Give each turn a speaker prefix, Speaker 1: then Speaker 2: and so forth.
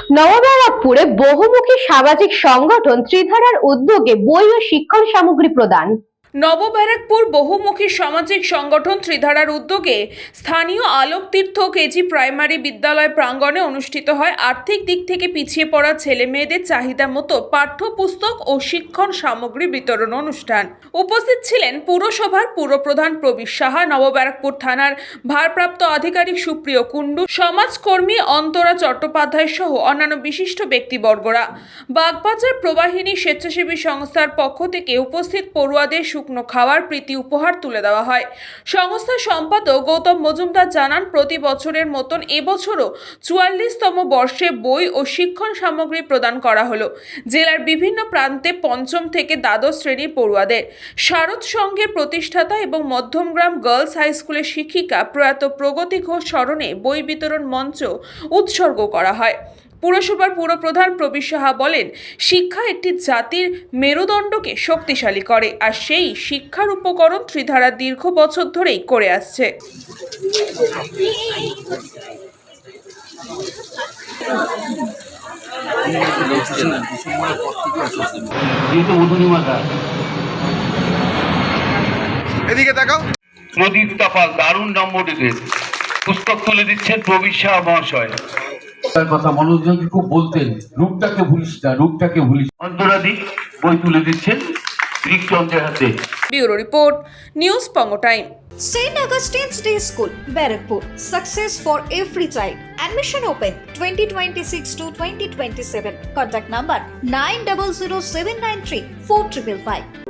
Speaker 1: নবব্যারাকপুরে বহুমুখী সামাজিক সংগঠন ত্রিধারার উদ্যোগে বই ও শিক্ষণ সামগ্রী প্রদান।
Speaker 2: নবব্যারাকপুর বহুমুখী সামাজিক সংগঠন ত্রিধারার উদ্যোগে স্থানীয় আলোকতীর্থ কেজি প্রাইমারি বিদ্যালয় প্রাঙ্গণে অনুষ্ঠিত হয় আর্থিক দিক থেকে পিছিয়ে পড়া ছেলে মেয়েদের চাহিদা মতো পাঠ্যপুস্তক ও শিক্ষণ সামগ্রী বিতরণ অনুষ্ঠান। উপস্থিত ছিলেন পুরসভার পুরপ্রধান প্রবীর সাহা, নবব্যারাকপুর থানার ভারপ্রাপ্ত আধিকারিক সুপ্রিয় কুণ্ডু, সমাজকর্মী অন্তরা চট্টোপাধ্যায় সহ অন্যান্য বিশিষ্ট ব্যক্তিবর্গরা। বাগবাজার প্রবাহিনী স্বেচ্ছাসেবী সংস্থার পক্ষ থেকে উপস্থিত পড়ুয়াদের শুকনো খাওয়ার প্রীতি উপহার তুলে দেওয়া হয়। সংস্থার সম্পাদক গৌতম মজুমদার জানান, প্রতি বছরের মতন এবছরও ৪৪তম বর্ষে বই ও শিক্ষণ সামগ্রী প্রদান করা হলো জেলার বিভিন্ন প্রান্তে পঞ্চম থেকে দ্বাদশ শ্রেণীর পড়ুয়াদের। শারদ সংঘের প্রতিষ্ঠাতা এবং মধ্যমগ্রাম গার্লস হাই স্কুলের শিক্ষিকা প্রয়াত প্রগতি ঘোষ স্মরণে বই বিতরণ মঞ্চ উৎসর্গ করা হয়। পুরসভার পুরপ্রধান প্রবীর সাহা বলেন, শিক্ষা একটি জাতির মেরুদণ্ডকে শক্তিশালী করে, আর সেই শিক্ষার উপকরণ ত্রিধারা দীর্ঘ বছর ধরেই করে আসছে।
Speaker 3: এদিকে দেখাও।
Speaker 4: প্রদীপ তাপাল দারুণ নম্বরটিতে পুস্তক তুলে দিচ্ছেন প্রবীর সাহা মহাশয়।
Speaker 5: তার কথা মনোযোগী খুব বলতেন, রূপটাকে ভুলিস না, রূপটাকে ভুলিস।
Speaker 4: অন্তরাদি বই তুলে দিচ্ছেন রিকচন্দ্রের হাতে।
Speaker 2: ব্যুরো রিপোর্ট, নিউজ পঙ্গ time.
Speaker 6: St. Augustine's Day School, Barakpur. Success for every child. Admission open 2026 to 2027. Contact number 900793 4555.